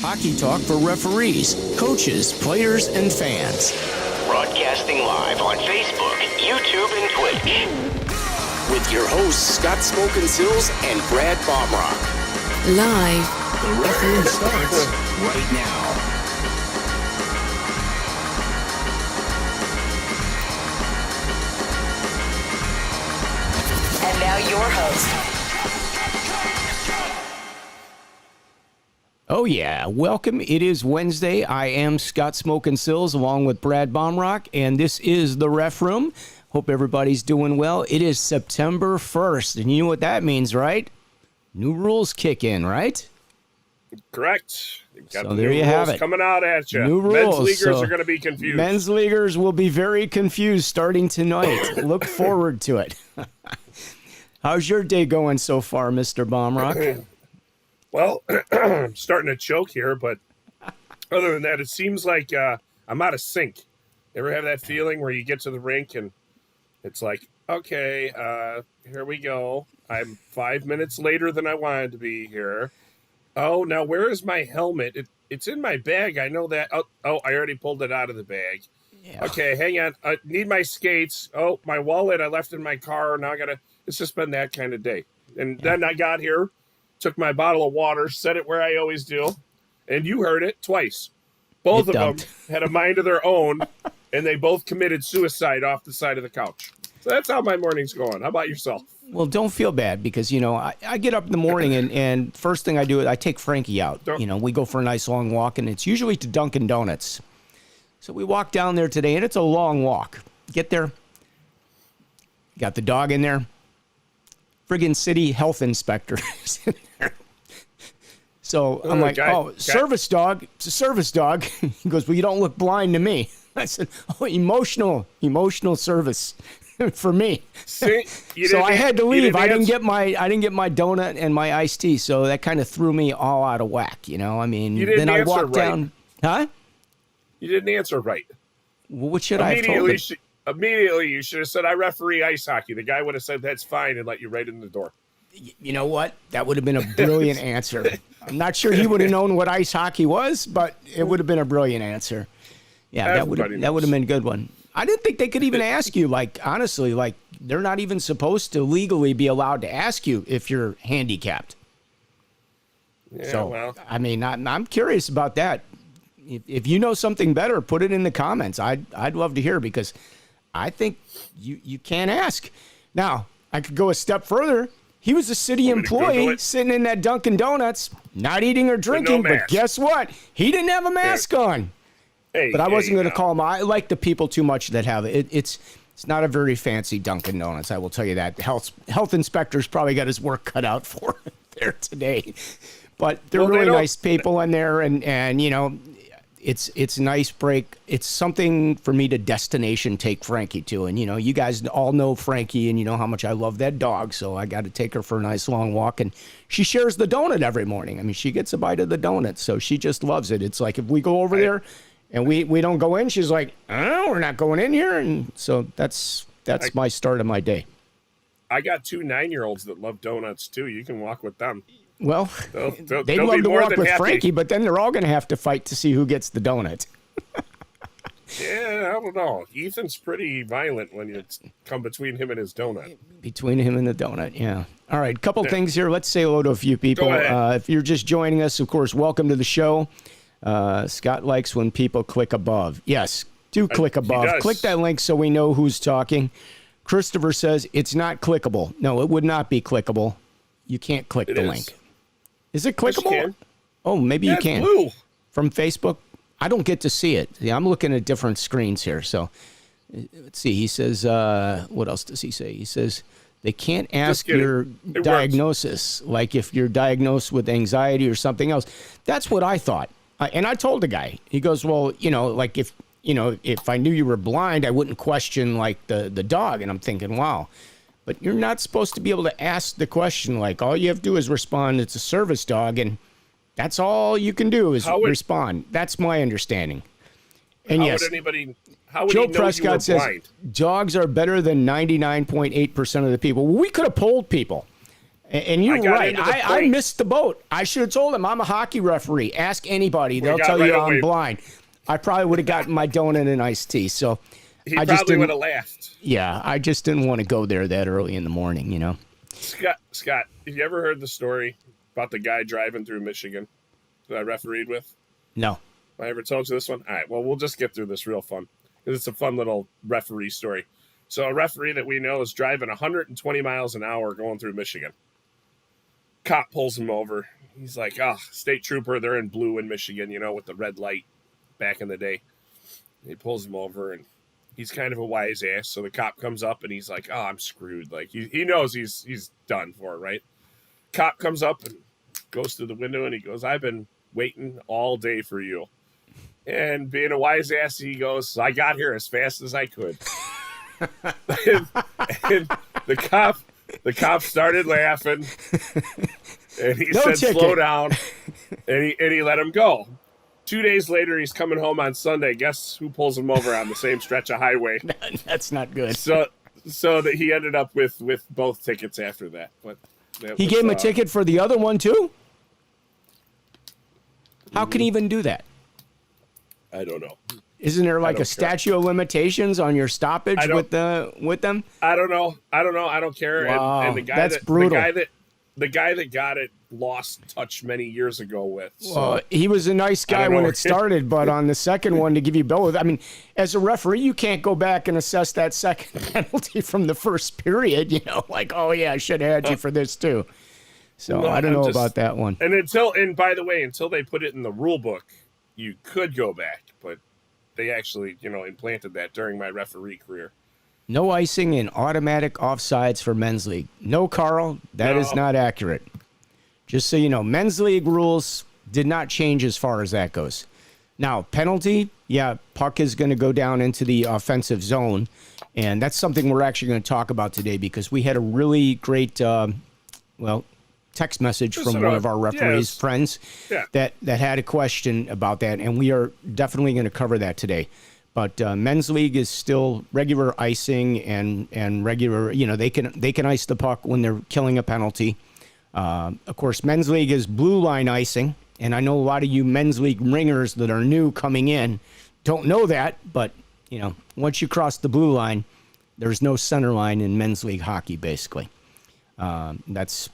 hockey talk for referees, coaches, players, and fans. Broadcasting live on Facebook, YouTube, and Twitch. With your hosts, Smokin, Silz, and Brad Baumruck. Live. The referee starts right now. And now your host. Oh yeah, welcome. It is Wednesday. I am Smokin, Silz along with Brad Baumruck, and this is the Ref Room. Hope everybody's doing well. It is September 1st, and you know what that means, right? New rules kick in, right? Correct. Got So the there new you have rules it. Coming out at you. New rules. Men's leaguers So are going to be confused. Men's leaguers will be very confused starting tonight. Look forward to it. How's your day going so far, Mr. Baumruck? Well, I'm starting to choke here, but other than that, it seems like I'm out of sync. Ever have that feeling where you get to the rink and it's like, okay, here we go. I'm 5 minutes later than I wanted to be here. Oh, now where is my helmet? It's in my bag. I know that. Oh, I already pulled it out of the bag. Yeah. Okay, hang on. I need my skates. Oh, my wallet I left in my car. Now it's just been that kind of day. And then I got here, took my bottle of water, set it where I always do, and you heard it twice. Both of them had a mind of their own, and they both committed suicide off the side of the couch. So that's how my morning's going. How about yourself? Well, don't feel bad because, you know, I get up in the morning and first thing I do is I take Frankie out. You know, we go for a nice long walk, and it's usually to Dunkin' Donuts. So we walk down there today, and it's a long walk. Get there. Got the dog in there. Friggin' city health inspector is in there. So I'm like, service dog. It's a service dog. He goes, well, you don't look blind to me. I said, oh, emotional service for me. See, so I had to leave. I didn't get my donut and my iced tea. So that kind of threw me all out of whack. You know, I mean, then I walked down. Huh? You didn't answer right. Well, what should I have told him? Immediately, you should have said, I referee ice hockey. The guy would have said, that's fine, and let you right in the door. You know what? That would have been a brilliant answer. I'm not sure he would have known what ice hockey was, but it would have been a brilliant answer. Yeah, that would have been a good one. I didn't think they could even ask you, like, honestly, like, they're not even supposed to legally be allowed to ask you if you're handicapped. Yeah, so, well. I mean, I'm curious about that. If you know something better, put it in the comments. I'd love to hear because I think you can't ask. Now, I could go a step further. He was a city employee sitting in that Dunkin' Donuts, not eating or drinking, but guess what? He didn't have a mask on. Hey, but I wasn't going to call him. I like the people too much that have it. It's not a very fancy Dunkin' Donuts, I will tell you that. The health inspector's probably got his work cut out for him there today. But they're really nice people in there, and you know, it's a nice break. It's something for me to destination take Frankie to. And, you know, you guys all know Frankie and you know how much I love that dog. So I got to take her for a nice long walk. And she shares the donut every morning. I mean, she gets a bite of the donut. So she just loves it. It's like if we go over there and we don't go in, she's like, oh, we're not going in here. And so that's my start of my day. I got 2 9-year-olds that love donuts, too. You can walk with them. Well, they'd love to walk with Frankie, but then they're all going to have to fight to see who gets the donut. Yeah, I don't know. Ethan's pretty violent when you come between him and his donut. Between him and the donut, yeah. All right, couple things here. Let's say hello to a few people. If you're just joining us, of course, welcome to the show. Scott likes when people click above. Yes, do click above. Click that link so we know who's talking. Christopher says it's not clickable. No, it would not be clickable. You can't click the link. Is it clickable? Yes, you can. Oh, maybe you can. Blue. From Facebook? I don't get to see it. Yeah, I'm looking at different screens here. So let's see. He says, what else does he say? He says they can't ask your diagnosis, like if you're diagnosed with anxiety or something else. That's what I thought. And I told the guy, he goes, well, you know, like if I knew you were blind, I wouldn't question like the dog. And I'm thinking, wow. But you're not supposed to be able to ask the question. Like, all you have to do is respond. It's a service dog, and that's all you can do is respond. That's my understanding. And how would Joe he know Prescott you were says blind? dogs are better than 99.8% of the people. Well, we could have polled people. And you're got right. into the I point. missed the boat. I should have told him I'm a hockey referee. Ask anybody. They'll got tell right you away. I'm blind. I probably would have gotten my donut and iced tea. So He I just probably would didn't. have laughed. Yeah, I just didn't want to go there that early in the morning. You know. Scott, have you ever heard the story about the guy driving through Michigan that I refereed with? No. I ever told you this one? All right, well, we'll just get through this real fun because it's a fun little referee story. So a referee that we know is driving 120 miles an hour going through Michigan. Cop pulls him over. He's like, state trooper, they're in blue in Michigan, with the red light back in the day. He pulls him over, and he's kind of a wise ass. So the cop comes up, and he's like, I'm screwed. Like, he knows he's done for it, right? Cop comes up and goes through the window, and he goes, I've been waiting all day for you. And being a wise ass, he goes, I got here as fast as I could. and the cop started laughing, and he No said, ticket. slow down, and he let him go. 2 days later, he's coming home on Sunday. Guess who pulls him over on the same stretch of highway? That's not good. So that he ended up with both tickets after that. But He gave him a ticket for the other one too? How can he even do that? I don't know. Isn't there like don't a statute of limitations on your stoppage I with don't- with them? I don't know. I don't care. Wow, And the guy that's that brutal. the guy that got it lost touch many years ago with. So He was a nice guy don't when know. it started, but on the second one to give you both, I mean, as a referee, you can't go back and assess that second penalty from the first period. Like, oh yeah, I should have had you for this too. So No, I don't I'm know just- about that one. and by the way, until they put it in the rule book, you could go back, but they actually, implanted that during my referee career. No icing and automatic offsides for men's league. No, Carl, that is No. not accurate. Just so you know, men's league rules did not change as far as that goes. Now, penalty, yeah, puck is going to go down into the offensive zone, and that's something we're actually going to talk about today because we had a really great, text message from one of our referees friends Yeah. that had a question about that, and we are definitely going to cover that today. But men's league is still regular icing and regular. They can ice the puck when they're killing a penalty. Of course, men's league is blue line icing, and I know a lot of you men's league ringers that are new coming in don't know that. But once you cross the blue line, there's no center line in men's league hockey. Basically, that's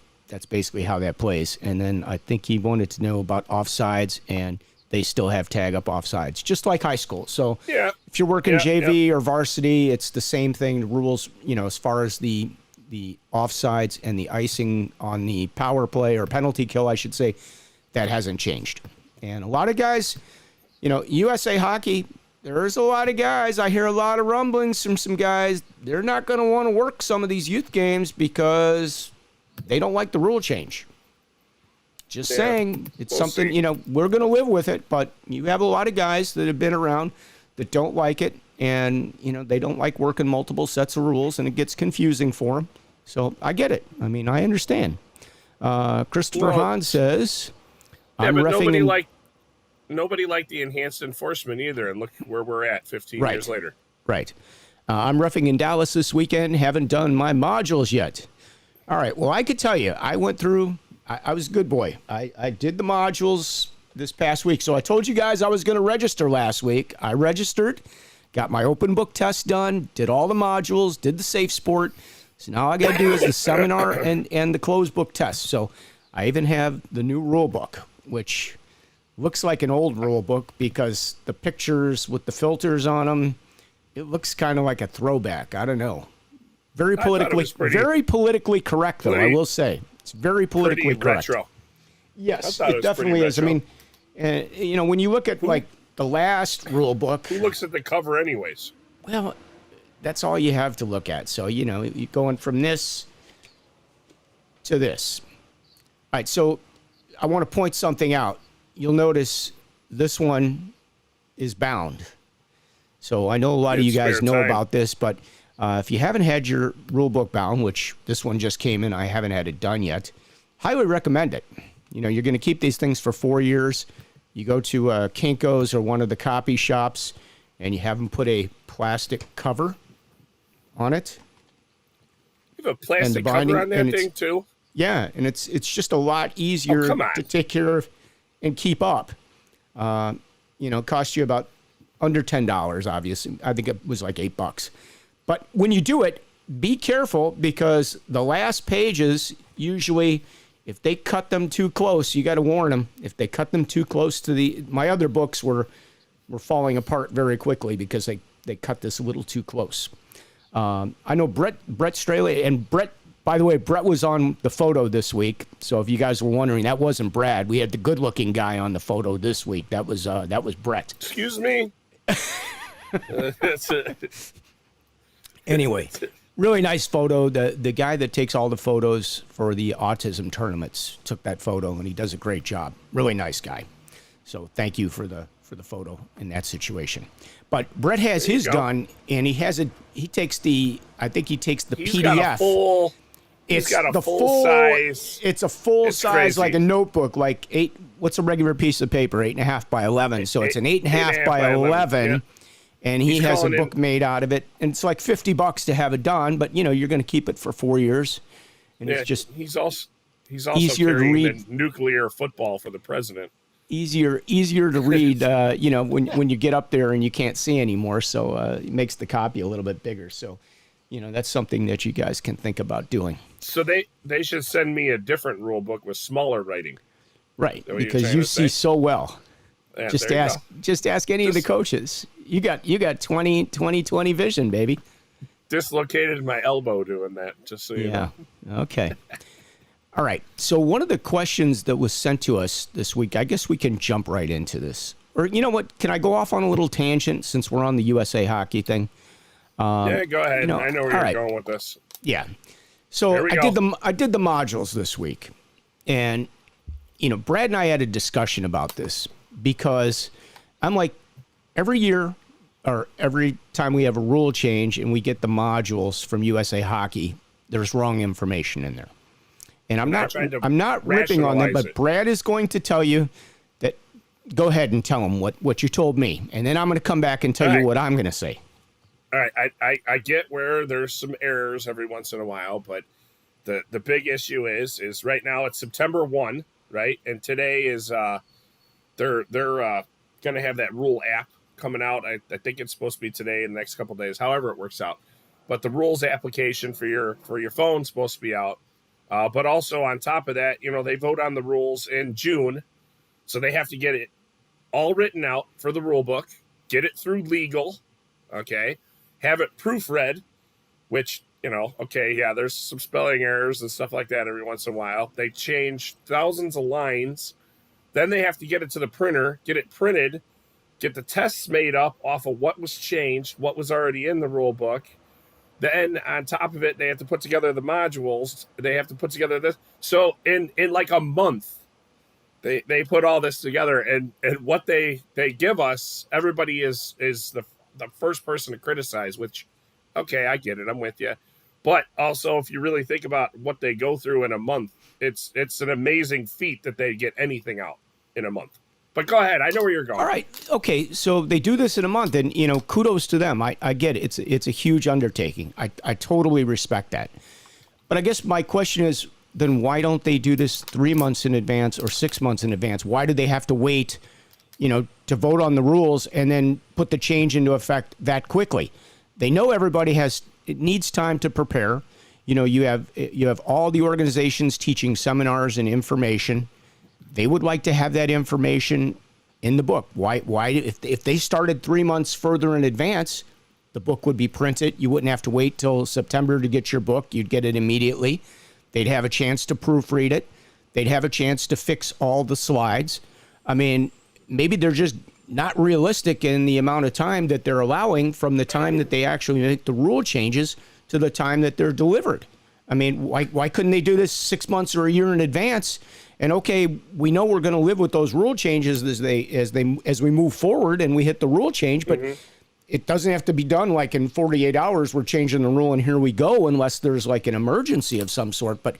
basically how that plays. And then I think he wanted to know about offsides, and they still have tag up offsides, just like high school. So Yeah. if you're working Yeah, JV or varsity, it's the same thing. The rules, as far as the offsides and the icing on the power play or penalty kill, I should say, that hasn't changed. And a lot of guys, USA Hockey, there's a lot of guys. I hear a lot of rumblings from some guys. They're not going to want to work some of these youth games because they don't like the rule change. Just saying, it's we'll something, see. we're going to live with it, but you have a lot of guys that have been around that don't like it, and, they don't like working multiple sets of rules, and it gets confusing for them. So I get it. I mean, I understand. Christopher Well, Hahn says, Yeah, I'm but reffing nobody liked the enhanced enforcement either, and look where we're at 15 Right. years later. Right. I'm reffing in Dallas this weekend. Haven't done my modules yet. All right. Well, I could tell you, I went through. I was a good boy. I did the modules this past week. So I told you guys I was going to register last week. I registered, got my open book test done, did all the modules, did the safe sport. So now all I got to do is the seminar and the closed book test. So I even have the new rule book, which looks like an old rule book because the pictures with the filters on them, it looks kind of like a throwback. I don't know. Very thought it was politically, politically correct, though. I pretty- will say it's very politically Pretty correct. retro. Yes, I thought it it was definitely pretty is. I retro. mean, when you look at like the last rule book, Who looks at the cover anyways? well, that's all you have to look at. So you're going from this to this. All right, so I want to point something out. You'll notice this one is bound. So I know a lot of you It's guys spare know time. about this, but if you haven't had your rule book bound, which this one just came in, I haven't had it done yet, highly recommend it. You're going to keep these things for 4 years. You go to Kinko's or one of the copy shops, and you have them put a plastic cover on it. You have a plastic binding, cover on that and it's- thing too. Yeah, and it's just a lot easier come on. to take care of and keep up. It costs you about under $10, obviously. I think it was like $8. But when you do it, be careful because the last pages usually, if they cut them too close, you got to warn them. If they cut them too close to my other books were falling apart very quickly because they cut this a little too close. I know Brett Straley, and Brett, by the way, Brett was on the photo this week. So if you guys were wondering, that wasn't Brad. We had the good-looking guy on the photo this week. That was Brett. Excuse me. Anyway, really nice photo. The guy that takes all the photos for the autism tournaments took that photo, and he does a great job. Really nice guy. So thank you for the photo in that situation. But Brett has his done, and he takes the He's PDF. got a full. It's got a the full size. It's a full It's size, crazy. like a notebook, like 8. What's a regular piece of paper? 8.5 by 11. So it's an 8.5 by 11. Yeah. And he He's has a calling book made out of it, and it's like $50 to have it done. But you're going to keep it for 4 years, and it's just he's also easier to carrying read. the nuclear football for the president. easier to read. When you get up there and you can't see anymore, so it makes the copy a little bit bigger. So, that's something that you guys can think about doing. So they should send me a different rule book with smaller writing. Right, Is that what you're because trying you to see say? so well. Yeah, Just there you ask any of the coaches. You got 20/20 vision, baby. Dislocated my elbow doing that, just so you know. Okay. All right. So one of the questions that was sent to us this week, I guess we can jump right into this. Or you know what? Can I go off on a little tangent since we're on the USA Hockey thing? Yeah, go ahead. I know where you're right. going with this. Yeah. So Here we go. I did the modules this week, and Brad and I had a discussion about this because I'm like, every year or every time we have a rule change and we get the modules from USA Hockey, there's wrong information in there. And I'm not ripping on them, but Brad is going to tell you that. Go ahead and tell him what you told me, and then I'm going to come back and tell you what I'm going to say. All right, I get where there's some errors every once in a while, but the big issue is right now it's September 1, right? And today is they're going to have that rule app coming out. I think it's supposed to be today in the next couple of days, however it works out. But the rules application for your phone is supposed to be out. But also on top of that, they vote on the rules in June, so they have to get it all written out for the rule book, get it through legal, okay, have it proofread, which, there's some spelling errors and stuff like that every once in a while. They change thousands of lines. Then they have to get it to the printer, get it printed, get the tests made up off of what was changed, what was already in the rule book. Then on top of it, they have to put together the modules. They have to put together this. So in like a month, they put all this together, and what they give us, everybody is the first person to criticize, which, okay, I get it. I'm with you. But also, if you really think about what they go through in a month, it's an amazing feat that they get anything out in a month. But go ahead. I know where you're going. All right. Okay. So they do this in a month, and kudos to them. I get it. It's a huge undertaking. I totally respect that. But I guess my question is, then why don't they do this 3 months in advance or 6 months in advance? Why do they have to wait, to vote on the rules and then put the change into effect that quickly? They know everybody needs time to prepare. You have all the organizations teaching seminars and information. They would like to have that information in the book. Why if they started 3 months further in advance, the book would be printed. You wouldn't have to wait till September to get your book. You'd get it immediately. They'd have a chance to proofread it. They'd have a chance to fix all the slides. I mean, maybe they're just not realistic in the amount of time that they're allowing from the time that they actually make the rule changes to the time that they're delivered. I mean, why couldn't they do this 6 months or a year in advance? And okay, we know we're going to live with those rule changes as we move forward and we hit the rule change, but it doesn't have to be done like in 48 hours. We're changing the rule and here we go, unless there's like an emergency of some sort. But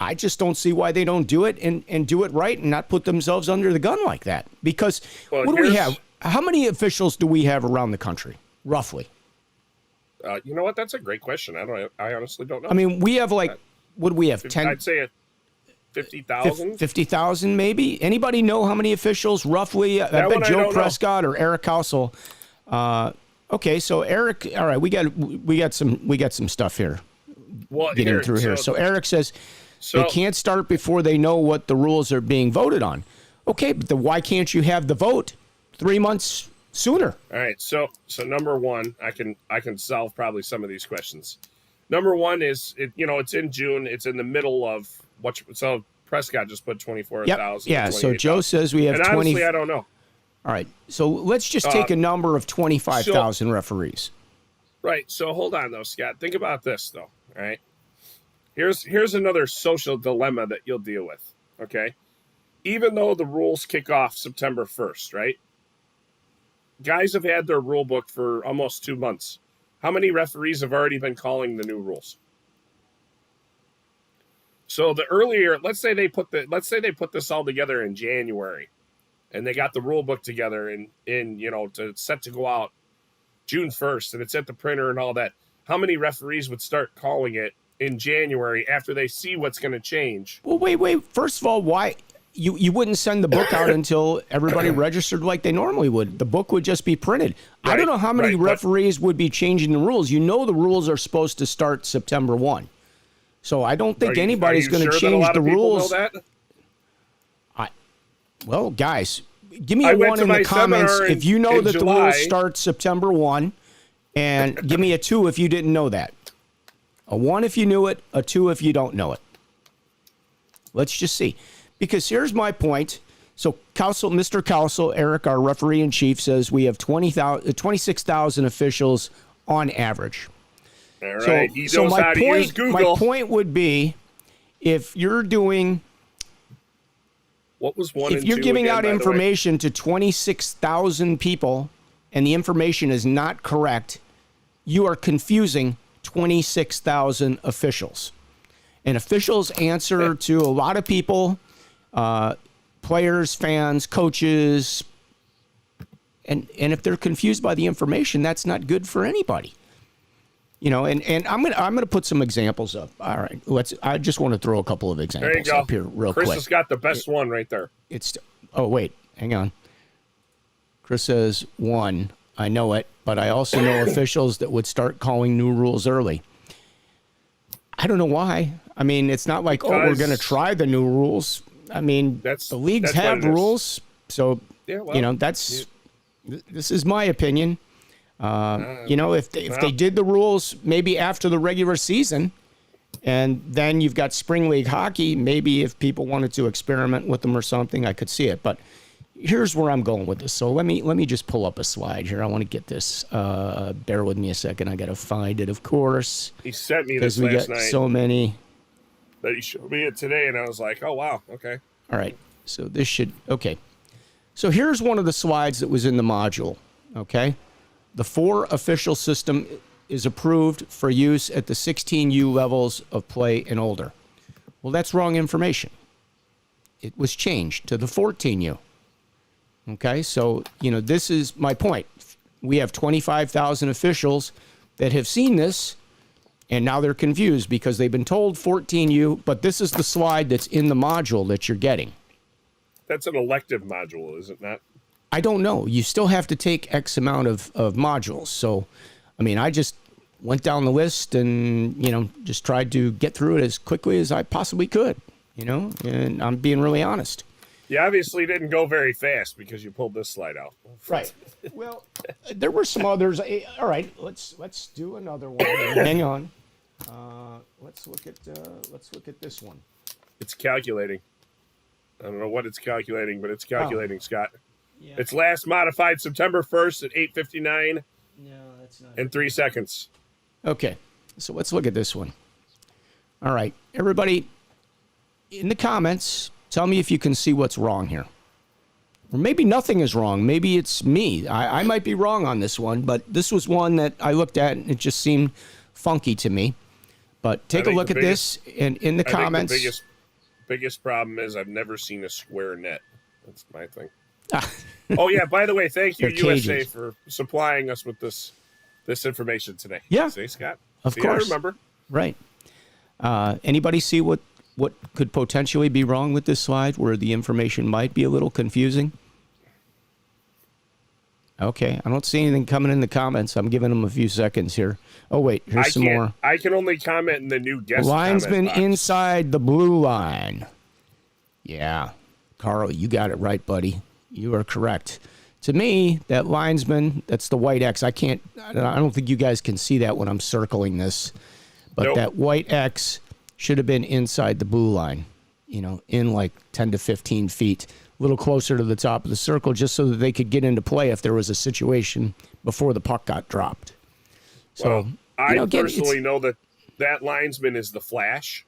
I just don't see why they don't do it and do it right and not put themselves under the gun like that. Because what do we have? How many officials do we have around the country, roughly? You know what? That's a great question. I honestly don't know. I mean, we have what do we have? 10? I'd say 50,000? 50,000 maybe. Anybody know how many officials roughly? I That one bet I Joe don't know. Prescott or Eric Housel. Okay, so Eric, all right, we got some stuff here Well, getting through here. So Eric says they can't start before they know what the rules are being voted on. Okay, but then why can't you have the vote 3 months sooner? All right, so number one, I can solve probably some of these questions. Number one is it's in June. It's in the middle of so Prescott just put 24,000. Yep. Yeah. So Joe says we have and 20. Honestly, I don't know. All right. So let's just take a number of 25,000 referees. Right. So hold on though, Scott. Think about this though. All right. Here's another social dilemma that you'll deal with. Okay. Even though the rules kick off September 1st, right? Guys have had their rule book for almost 2 months. How many referees have already been calling the new rules? So the earlier, let's say they put this all together in January, and they got the rule book together in to set to go out June 1st, and it's at the printer and all that. How many referees would start calling it in January after they see what's going to change? Well, wait. First of all, why you wouldn't send the book out until everybody registered like they normally would? The book would just be printed. Right, I don't know how many right, referees would be changing the rules. You know the rules are supposed to start September 1. So I don't think anybody's going to change the rules. Know that? Well, guys, give me a one in the comments if you know that the rules start September 1, and give me a 2 if you didn't know that. A 1 if you knew it, a 2 if you don't know it. Let's just see. Because here's my point. So Mr. Cousel, Eric, our referee-in-chief, says we have 26,000 officials on average. All right. So my point would be, if you're doing... What was 1 if and you're 2 giving again, out information to 26,000 people and the information is not correct, you are confusing 26,000 officials. And officials answer to a lot of people, players, fans, coaches, and if they're confused by the information, that's not good for anybody. And I'm gonna put some examples up. All right, I just want to throw a couple of examples up here real quick. Chris has got the best one right there. Oh wait, hang on. Chris says 1. I know it, but I also know officials that would start calling new rules early. I don't know why. I mean, it's not like we're going to try the new rules. I mean, the leagues have rules, so this is my opinion. If they did the rules maybe after the regular season, and then you've got spring league hockey, maybe if people wanted to experiment with them or something, I could see it. But here's where I'm going with this. So let me just pull up a slide here. I want to get this. Bear with me a second. I got to find it, of course. He sent me this last night. So many. That he showed me it today, and I was like, oh, wow, okay. All right. So this should, okay. So here's one of the slides that was in the module, okay? The 4 official system is approved for use at the 16U levels of play and older. Well, that's wrong information. It was changed to the 14U. Okay, so, this is my point. We have 25,000 officials that have seen this, and now they're confused because they've been told 14U, but this is the slide that's in the module that you're getting. That's an elective module, is it not? I don't know. You still have to take X amount of modules. So, I mean, I just went down the list and, just tried to get through it as quickly as I possibly could, and I'm being really honest. You obviously didn't go very fast because you pulled this slide out. Right. Well, there were some others. All right, let's do another one. Hang on. Let's look at this one. It's calculating. I don't know what it's calculating, but it's calculating, Scott. Yeah. It's last modified September 1st at 8:59. No, that's not. And 3 seconds. Okay, so let's look at this one. All right, everybody, in the comments, tell me if you can see what's wrong here. Or maybe nothing is wrong. Maybe it's me. I might be wrong on this one, but this was one that I looked at and it just seemed funky to me. But take a look at this and in the comments. The biggest problem is I've never seen a square net. That's my thing. Oh yeah, by the way, thank you USA for supplying us with this information today. Yeah. See, Scott? Of course. I remember. Right. Anybody see what what could potentially be wrong with this slide where the information might be a little confusing? Okay, I don't see anything coming in the comments. I'm giving them a few seconds here. Oh, wait, here's some more. I can only comment in the new guest Linesman comment box. inside the blue line. Yeah, Carl, you got it right, buddy. You are correct. To me, that linesman, that's the white X. I don't think you guys can see that when I'm circling this. But Nope. that white X should have been inside the blue line, in like 10 to 15 feet, a little closer to the top of the circle, just so that they could get into play if there was a situation before the puck got dropped. So, Well, I again, personally know that linesman is the Flash,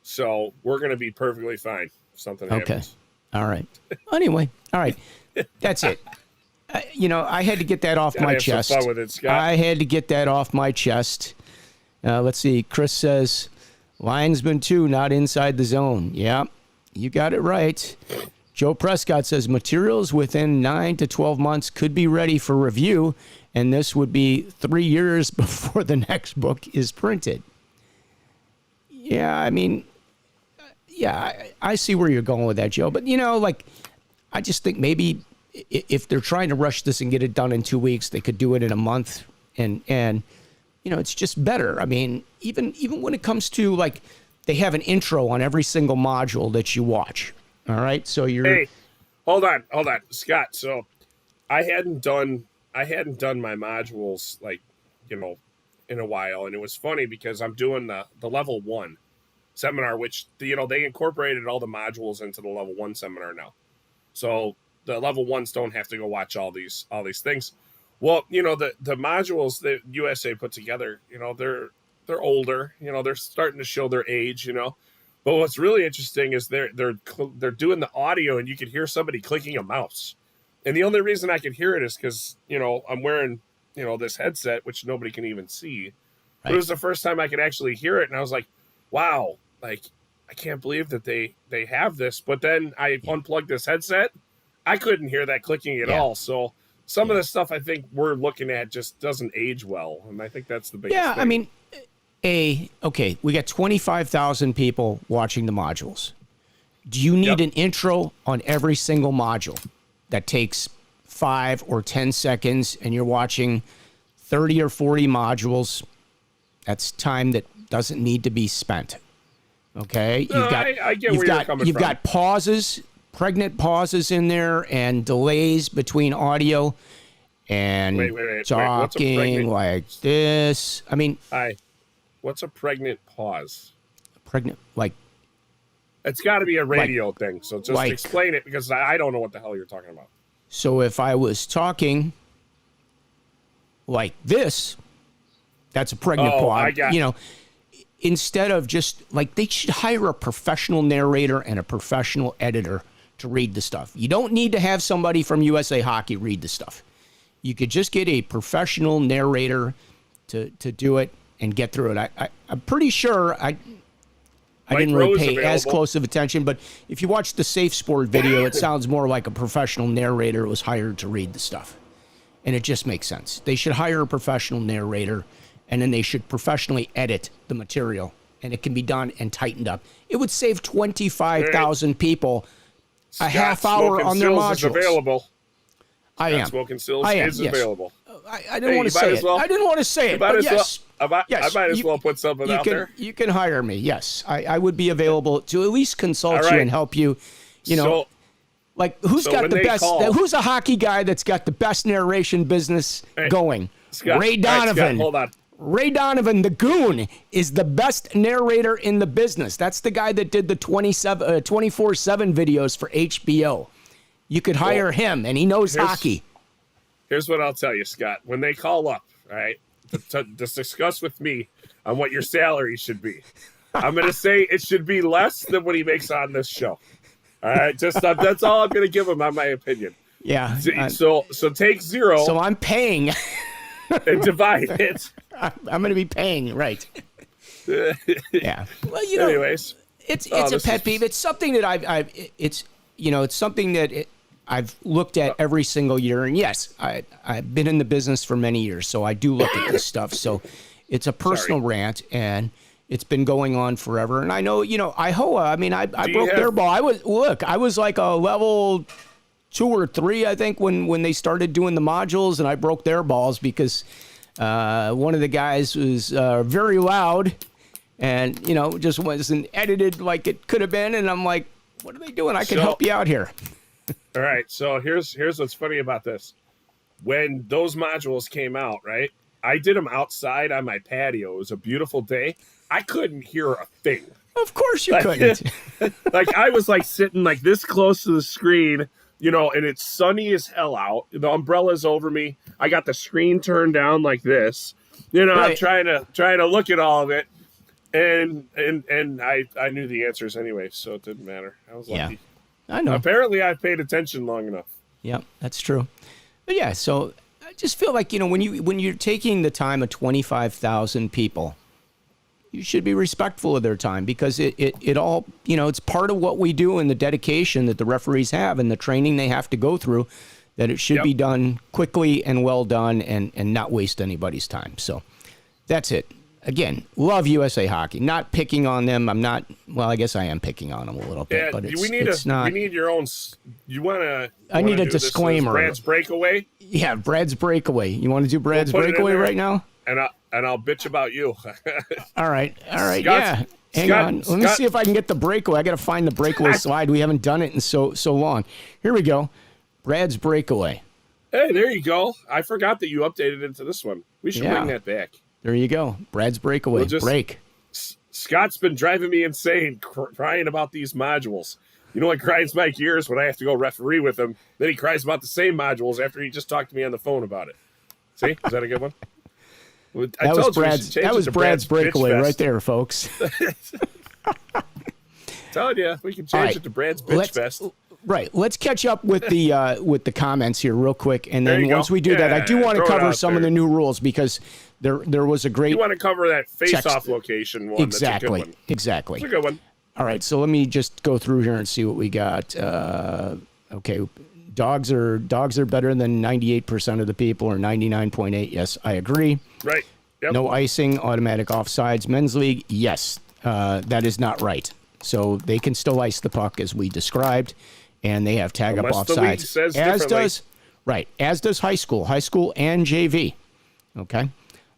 so we're going to be perfectly fine if something okay. happens. All right. Anyway, all right. That's it. I had to get that off Gotta my have some chest. fun with it, Scott. I had to get that off my chest. Let's see. Chris says, linesman 2, not inside the zone. Yeah, you got it right. Joe Prescott says, materials within 9 to 12 months could be ready for review, and this would be 3 years before the next book is printed. Yeah, I mean, I see where you're going with that, Joe. But, I just think maybe if they're trying to rush this and get it done in 2 weeks, they could do it in a month. And it's just better. I mean, even when it comes to, like, they have an intro on every single module that you watch. All right? So you're... Hey, hold on, Scott. So I hadn't done my modules, like, in a while. And it was funny because I'm doing the level 1 seminar, which, they incorporated all the modules into the level 1 seminar now. So the level 1s don't have to go watch all these things. Well, the modules that USA put together, they're older, they're starting to show their age, But what's really interesting is they're doing the audio, and you can hear somebody clicking a mouse. And the only reason I can hear it is because, I'm wearing, this headset, which nobody can even see. But it was the first time I could actually hear it, and I was like, wow, like, I can't believe that they have this. But then I unplugged this headset. I couldn't hear that clicking at all. So some of the stuff I think we're looking at just doesn't age well. And I think that's the biggest thing. I mean, we got 25,000 people watching the modules. Do you need an intro on every single module that takes 5 or 10 seconds and you're watching 30 or 40 modules? That's time that doesn't need to be spent. Okay? I get where you're coming from. You've got pauses, pregnant pauses in there, and delays between audio and talking like this. I mean... What's a pregnant pause? Pregnant, like... It's got to be a radio thing, so just explain it, because I don't know what the hell you're talking about. So if I was talking like this, that's a pregnant pause. I got instead of just, like, they should hire a professional narrator and a professional editor to read the stuff. You don't need to have somebody from USA Hockey read the stuff. You could just get a professional narrator to do it and get through it. I'm pretty sure I didn't really pay as close of attention, but if you watch the Safe Sport video, it sounds more like a professional narrator was hired to read the stuff. And it just makes sense. They should hire a professional narrator, and then they should professionally edit the material, and it can be done and tightened up. It would save 25,000 people a half hour on their modules. Is available. I am. Smokin Silz is available. I didn't want to say it. I didn't want to say it, but yes. I might as well put something out there. You can hire me, yes. I would be available to at least consult you and help you, like, who's got the best, who's a hockey guy that's got the best narration business going? Scott, Ray Donovan. Scott, hold on. Ray Donovan, the Goon, is the best narrator in the business. That's the guy that did the 24/7 videos for HBO. You could hire him, and he knows hockey. Here's what I'll tell you, Scott. When they call up, all right, to discuss with me on what your salary should be, I'm going to say it should be less than what he makes on this show. All right, just that's all I'm going to give him on my opinion. Yeah. So take 0. So I'm paying. And divide it. I'm going to be paying, right? Yeah. Well, anyways, it's a pet peeve. It's something that it's something that I've looked at every single year. And yes, I've been in the business for many years, so I do look at this stuff. So it's a personal rant, and It's been going on forever. And I know, Iowa, I mean, I broke their ball. I was like a level 2 or 3, I think, when they started doing the modules, and I broke their balls because one of the guys was very loud and, just wasn't edited like it could have been. And I'm like, what are they doing? I can help you out here. All right. So here's what's funny about this. When those modules came out, right, I did them outside on my patio. It was a beautiful day. I couldn't hear a thing. Of course you couldn't. Like I was like sitting like this close to the screen, and it's sunny as hell out. The umbrella's over me. I got the screen turned down like this. Right. I'm trying to look at all of it. And I knew the answers anyway, so it didn't matter. I was lucky. I know. Apparently I paid attention long enough. Yeah, that's true. But yeah, so I just feel like, when you're taking the time of 25,000 people, you should be respectful of their time, because it all, it's part of what we do and the dedication that the referees have and the training they have to go through, that it should be done quickly and well done and not waste anybody's time. So that's it. Again, love USA Hockey. Not picking on them. I guess I am picking on them a little bit, but it's not. We need your own. You want to? I need a disclaimer. Brad's breakaway. Yeah, Brad's breakaway. You want to do Brad's breakaway right now? And I'll bitch about you. All right. Yeah. Hang on. Let me see if I can get the breakaway. I got to find the breakaway slide. We haven't done it in so long. Here we go. Brad's breakaway. Hey, there you go. I forgot that you updated it to this one. We should bring that back. There you go. Brad's breakaway. Break. Scott's been driving me insane crying about these modules. You know what grinds my gears? When I have to go referee with him, then he cries about the same modules after he just talked to me on the phone about it. See? Is that a good one? That was Brad's breakaway right there, folks. Telling you, we can change it to Brad's Bitch Fest. Right. Let's catch up with the comments here real quick, and then once we do that, I do want to cover some of the new rules, because there was a great. You want to cover that face-off location one? Exactly. That's a good one. Exactly. That's a good one. All right. So let me just go through here and see what we got. Okay. Dogs are better than 98% of the people, or 99.8. Yes, I agree. Right. Yep. No icing, automatic offsides. Men's league, yes, that is not right. So they can still ice the puck as we described, and they have tag up offsides. As does high school and JV. Okay.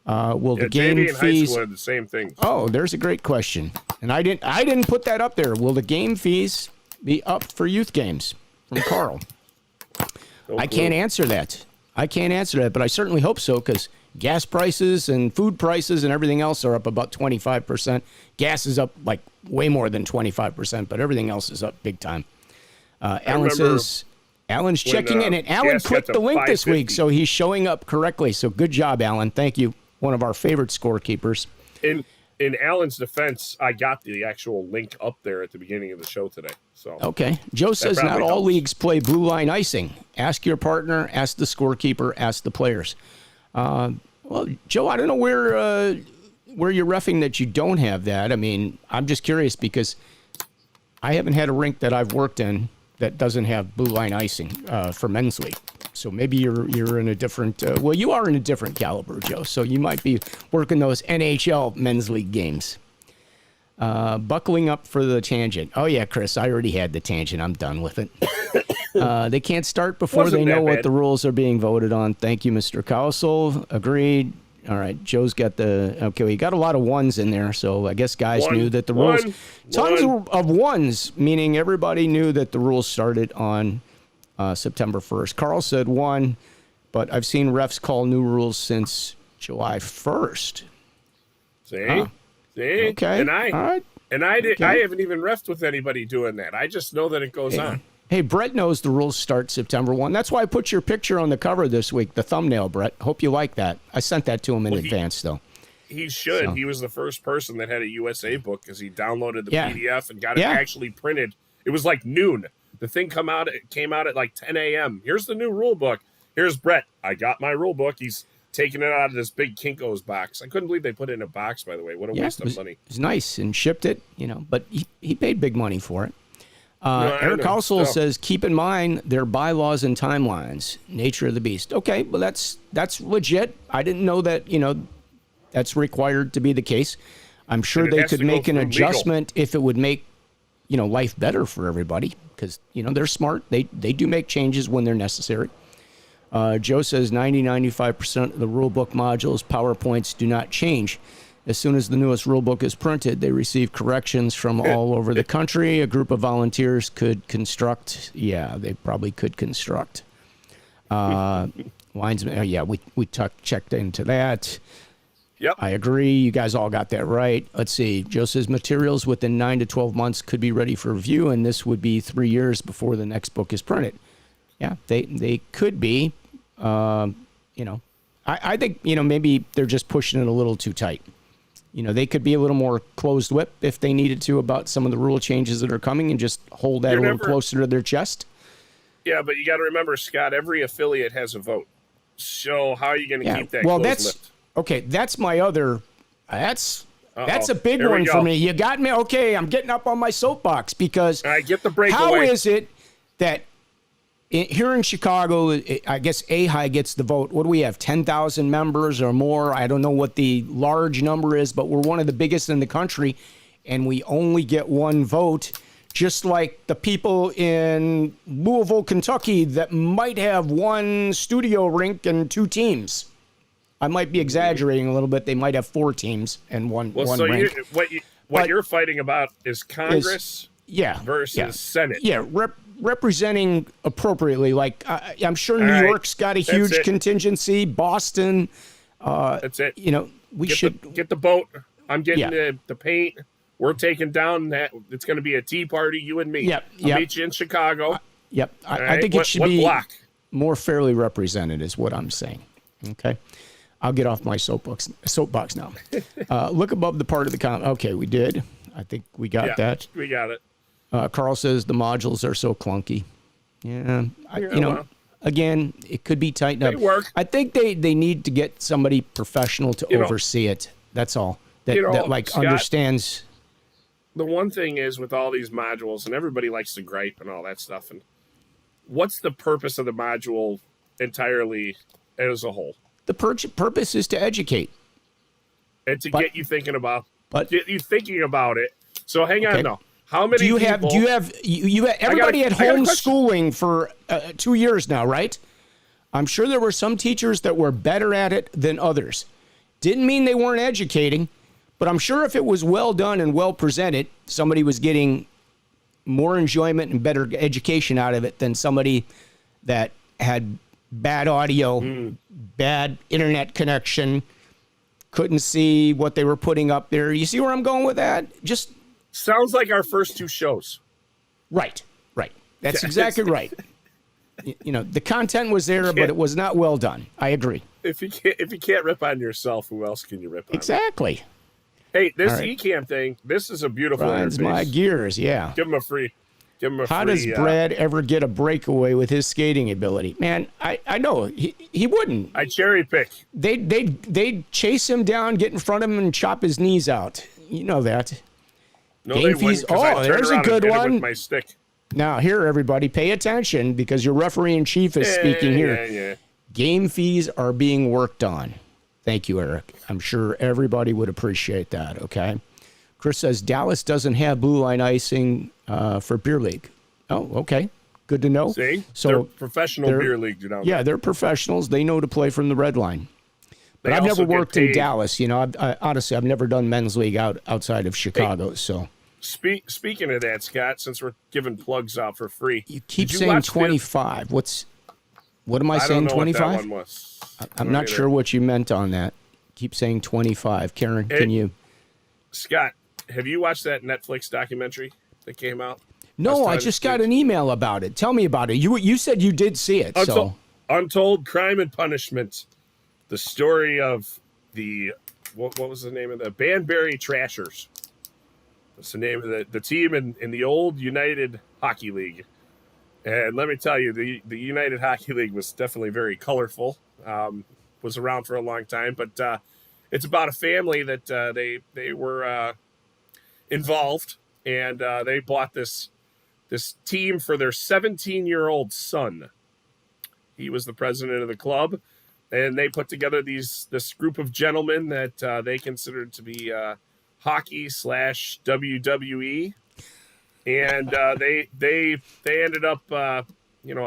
Will the game JV and fees? High school are the same thing. Oh, there's a great question, and I didn't put that up there. Will the game fees be up for youth games? From Carl. I can't answer that. But I certainly hope so, because gas prices and food prices and everything else are up about 25%. Gas is up like way more than 25%, but everything else is up big time. Alan says, Alan's checking in, and Alan clicked the link this week, so he's showing up correctly. So good job, Alan. Thank you. One of our favorite scorekeepers. In Alan's defense, I got the actual link up there at the beginning of the show today. So okay. Joe says not all leagues play blue line icing. Ask your partner, ask the scorekeeper, ask the players. Well, Joe, I don't know where you're reffing that you don't have that. I mean, I'm just curious, because I haven't had a rink that I've worked in that doesn't have blue line icing for men's league. So maybe you're in a different. You are in a different caliber, Joe. So you might be working those NHL men's league games. Buckling up for the tangent. Oh yeah, Chris, I already had the tangent. I'm done with it. They can't start before they know what the rules are being voted on. Thank you, Mr. Cowsel. Agreed. All right, Joe's got we got a lot of ones in there, so I guess guys knew that the rules. Tons of ones, meaning everybody knew that the rules started on September 1st. Carl said 1, but I've seen refs call new rules since July 1st. See? Okay. And I haven't even refed with anybody doing that. I just know that it goes on. Hey, Brett knows the rules start September 1. That's why I put your picture on the cover this week, the thumbnail, Brett. Hope you like that. I sent that to him in advance, though. He should. So. He was the first person that had a USA book, because he downloaded the PDF and got it actually printed. It was like noon. The thing came out at like 10 a.m. Here's the new rule book. Here's Brett. I got my rule book. He's taking it out of this big Kinko's box. I couldn't believe they put it in a box, by the way. What a waste of money. It was nice, and shipped it, but he paid big money for it. Eric Housel says, keep in mind their bylaws and timelines. Nature of the beast. Okay, well, that's legit. I didn't know that, that's required to be the case. I'm sure And it they has could to go make an through legal. adjustment if it would make, life better for everybody, because, they're smart. They do make changes when they're necessary. Joe says 95% of the rulebook modules, PowerPoints do not change. As soon as the newest rulebook is printed, they receive corrections from all over the country. A group of volunteers could construct. Yeah, they probably could construct. We checked into that. Yep. I agree. You guys all got that right. Let's see. Joe says materials within 9 to 12 months could be ready for review, and this would be 3 years before the next book is printed. Yeah, they could be. I think, maybe they're just pushing it a little too tight. They could be a little more closed whip if they needed to about some of the rule changes that are coming and just hold that a little closer to their chest. Yeah, but you got to remember, Scott, every affiliate has a vote. So how are you going to keep that closed-lipped? Okay, that's my other. That's a big Here we one go. for me. You got me. Okay, I'm getting up on my soapbox because All right, get the breakaway. how is it that here in Chicago, I guess AHI gets the vote? What do we have? 10,000 members or more? I don't know what the large number is, but we're one of the biggest in the country, and we only get one vote. Just like the people in Louisville, Kentucky, that might have one studio rink and 2 teams. I might be exaggerating a little bit. They might have 4 teams and one rink. What you're fighting about is Congress versus Senate. Yeah, representing appropriately. Like I'm sure New right. York's got a huge contingency. Boston. That's it. We should get the boat. I'm getting the paint. We're taking down that. It's going to be a tea party, you and me. Yep. I'll meet you in Chicago. I think it should be more fairly represented, is what I'm saying. Okay. I'll get off my soapbox now. Look above the part of the comment. Okay, we did. I think we got that. We got it. Carl says the modules are so clunky. Yeah. Again, it could be tightened up. They work. I think they need to get somebody professional to oversee it. That's all. That Scott, understands. The one thing is with all these modules, and everybody likes to gripe and all that stuff, and what's the purpose of the module entirely as a whole? The purpose is to educate. And to get you thinking about it. So hang on now. How many do you people... have everybody had homeschooling for 2 years now, right? I'm sure there were some teachers that were better at it than others. Didn't mean they weren't educating, but I'm sure if it was well done and well presented, somebody was getting more enjoyment and better education out of it than somebody that had bad audio, bad internet connection, couldn't see what they were putting up there. You see where I'm going with that? Just sounds like our first 2 shows. Right. That's exactly right. The content was there, but it was not well done. I agree. If you can't rip on yourself, who else can you rip on? Exactly. Hey, this eCam thing, this is a beautiful Grinds interface. my gears, yeah. Give him a free. How does Brad ever get a breakaway with his skating ability? Man, I know he wouldn't. I cherry pick. They'd chase him down, get in front of him, and chop his knees out. You know that. No, Game they fees. wouldn't, 'cause I'd turn There's a around good and hit it one. with my stick. Now, here, everybody, pay attention because your referee in chief is speaking here. Yeah. Game fees are being worked on. Thank you, Eric. I'm sure everybody would appreciate that. Okay. Chris says Dallas doesn't have blue line icing for beer league. Oh, okay. Good to know. See? So they're professional beer league, you know. Yeah, they're professionals. They know to play from the red line. But I've never worked in Dallas. Honestly, I've never done men's league outside of Chicago. So speaking of that, Scott, since we're giving plugs out for free, you keep saying 25. What am I saying? 25? I'm not sure what you meant on that. Keep saying 25. Karen, can you? Scott, have you watched that Netflix documentary that came out? No, I just got an email about it. Tell me about it. You said you did see it. Untold Crime and Punishment. The story of the what was the name of the Banbury Trashers? That's the name of the team in the old United Hockey League. And let me tell you, the United Hockey League was definitely very colorful. Was around for a long time, but it's about a family that they were involved, and they bought this team for their 17-year-old son. He was the president of the club, and they put together this group of gentlemen that they considered to be hockey / WWE, and they ended up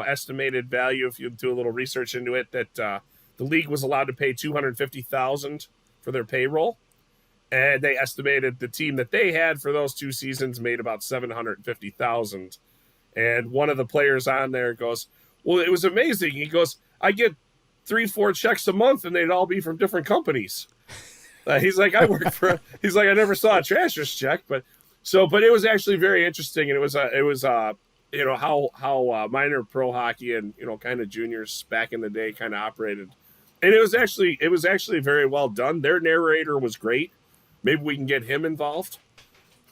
estimated value, if you do a little research into it, that the league was allowed to pay $250,000 for their payroll, and they estimated the team that they had for those 2 seasons made about $750,000. And one of the players on there goes, "Well, it was amazing." He goes, "I get 3-4 checks a month, and they'd all be from different companies." He's like, "I work for." He's like, "I never saw a Trasher's check, but it was actually very interesting, and it was how minor pro hockey and kind of juniors back in the day kind of operated, and it was actually very well done. Their narrator was great. Maybe we can get him involved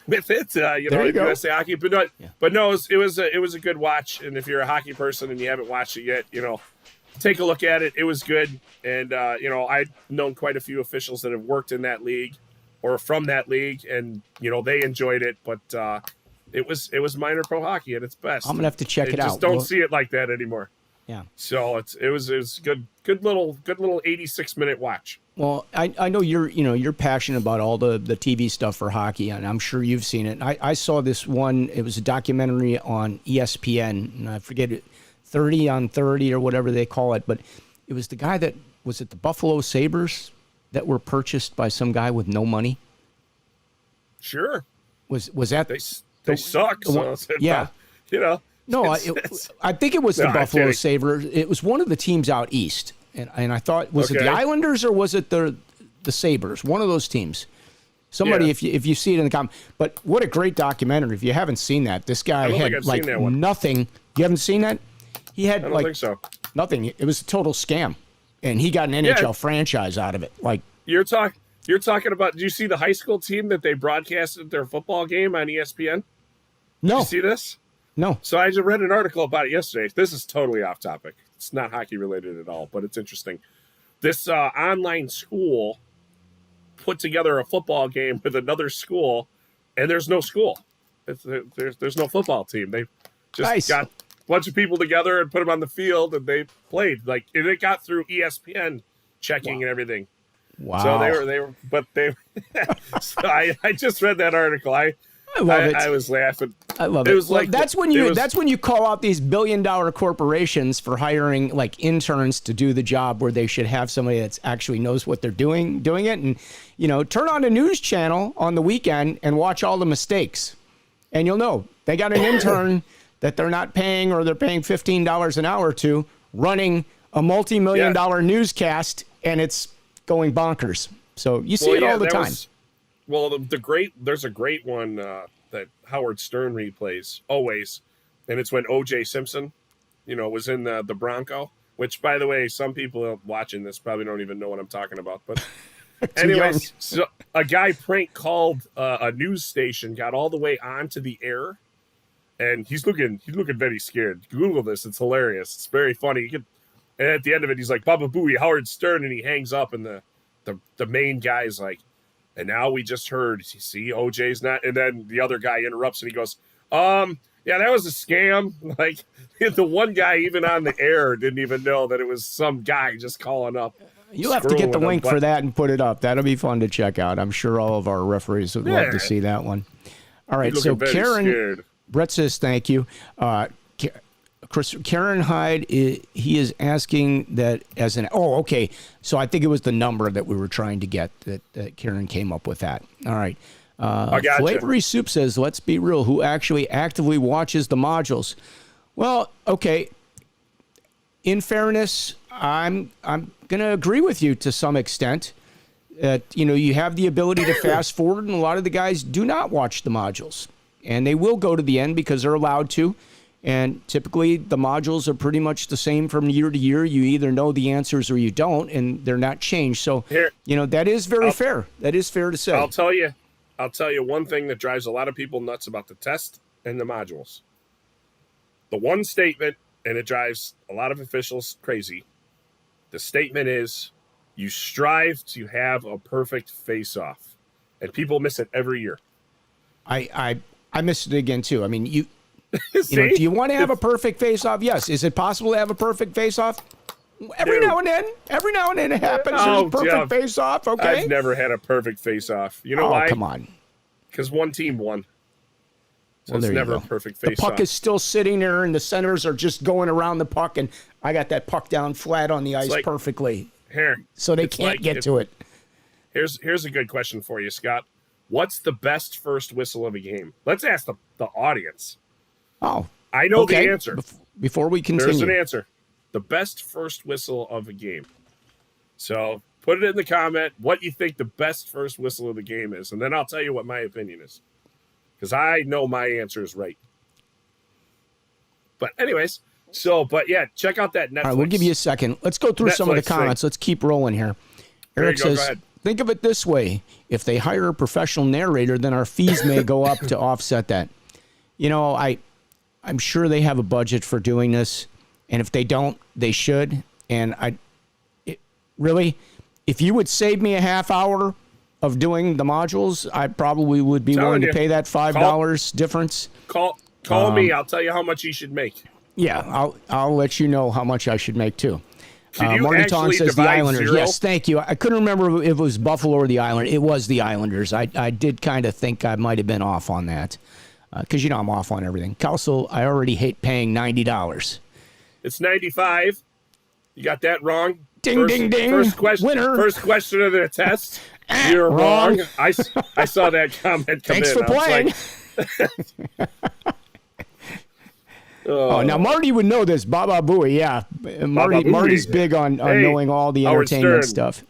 with it, USA Hockey. But no, it was a good watch. And if you're a hockey person and you haven't watched it yet, take a look at it. It was good. And I've known quite a few officials that have worked in that league or from that league, and they enjoyed it. But it was minor pro hockey at its best. I'm gonna have to check it out. Just don't see it like that anymore. Yeah. So it was good little 86-minute watch. Well, I know you're passionate about all the TV stuff for hockey, and I'm sure you've seen it. I saw this one. It was a documentary on ESPN, and I forget it, 30 on 30 or whatever they call it. But it was the guy that was at the Buffalo Sabres that were purchased by some guy with no money. Sure. Was that they suck? Yeah. No, I think it was the Buffalo Sabres. It was one of the teams out east. And I thought, was it the Islanders or was it the Sabres? One of those teams. Somebody, if you see it in the comment. But what a great documentary. If you haven't seen that, this guy had like nothing. You haven't seen that? He had I don't think so. Nothing. It was a total scam. And he got an NHL franchise out of it. Like you're talking about, did you see the high school team that they broadcasted their football game on ESPN? No. Did you see this? No. So I just read an article about it yesterday. This is totally off topic. It's not hockey related at all, but it's interesting. This online school put together a football game with another school, and there's no school. There's no football team. They just got a bunch of people together and put them on the field, and they played. Like, and it got through ESPN checking and everything. Wow. So they so I just read that article. I love it. I was laughing. I love it. That's when you call out these billion-dollar corporations for hiring like interns to do the job where they should have somebody that's actually knows what they're doing it. And turn on a news channel on the weekend and watch all the mistakes, and you'll know they got an intern that they're not paying, or they're paying $15 an hour to, running a multi-million-dollar newscast, and it's going bonkers. So you see it all the time. There's a great one that Howard Stern replays always, and it's when O.J. Simpson, was in the Bronco. Which, by the way, some people watching this probably don't even know what I'm talking about. But anyways, so a guy prank called a news station, got all the way onto the air, and he's looking very scared. Google this; it's hilarious. It's very funny. And at the end of it, he's like, "Baba Booey, Howard Stern," and he hangs up, and the main guy's like, "And now we just heard, see, OJ's not," and then the other guy interrupts and he goes, yeah, that was a scam. Like, the one guy even on the air didn't even know that it was some guy just calling up. You'll have to get the link for that and put it up. That'll be fun to check out. I'm sure all of our referees would love to see that one. All right, so Karen, Brett says thank you. Karen Hyde, he is asking that as an, okay. So I think it was the number that we were trying to get that Karen came up with that. All right. Flavory Soup says, let's be real, who actually actively watches the modules? Well, okay. In fairness, I'm going to agree with you to some extent. You have the ability to fast forward, and a lot of the guys do not watch the modules. And they will go to the end because they're allowed to. And typically the modules are pretty much the same from year to year. You either know the answers or you don't, and they're not changed. So, that is very fair. That is fair to say. I'll tell you one thing that drives a lot of people nuts about the test and the modules. The one statement, and it drives a lot of officials crazy. The statement is, you strive to have a perfect face-off. And people miss it every year. I missed it again, too. I mean, do you want to have a perfect face-off? Yes. Is it possible to have a perfect face-off? Every now and then it happens. There's a perfect face-off, okay? I've never had a perfect face-off. You know why? Come on. Because one team won. So Well, it's never a perfect face-off. The puck is still sitting there, and the centers are just going around the puck, and I got that puck down flat on the ice perfectly. So they can't get to it. Here's a good question for you, Scott. What's the best first whistle of a game? Let's ask the audience. Oh. I know the answer. Before we continue. There's an answer. The best first whistle of a game. So put it in the comment what you think the best first whistle of the game is, and then I'll tell you what my opinion is. Because I know my answer is right. But anyways, but yeah, check out that Netflix. All right, we'll give you a second. Let's go through some of the comments. Let's keep rolling here. Eric says, think of it this way. If they hire a professional narrator, then our fees may go up to offset that. You know, I'm sure they have a budget for doing this. And if they don't, they should. And really, if you would save me a half hour of doing the modules, I probably would be willing to pay that $5 difference. Call me. I'll tell you how much you should make. Yeah, I'll let you know how much I should make too. Can you Marty Tong actually says the divide Islanders. 0? Yes, thank you. I couldn't remember if it was Buffalo or the Islanders. It was the Islanders. I did kind of think I might have been off on that because I'm off on everything. Council, I already hate paying $90. It's 95. You got that wrong. Ding, ding, ding. First question. Winner. First question of the test. You're wrong. I saw that comment come Thanks in. for playing. Now Marty would know this. Baba Booey, yeah. Marty's big on knowing all the entertainment stuff.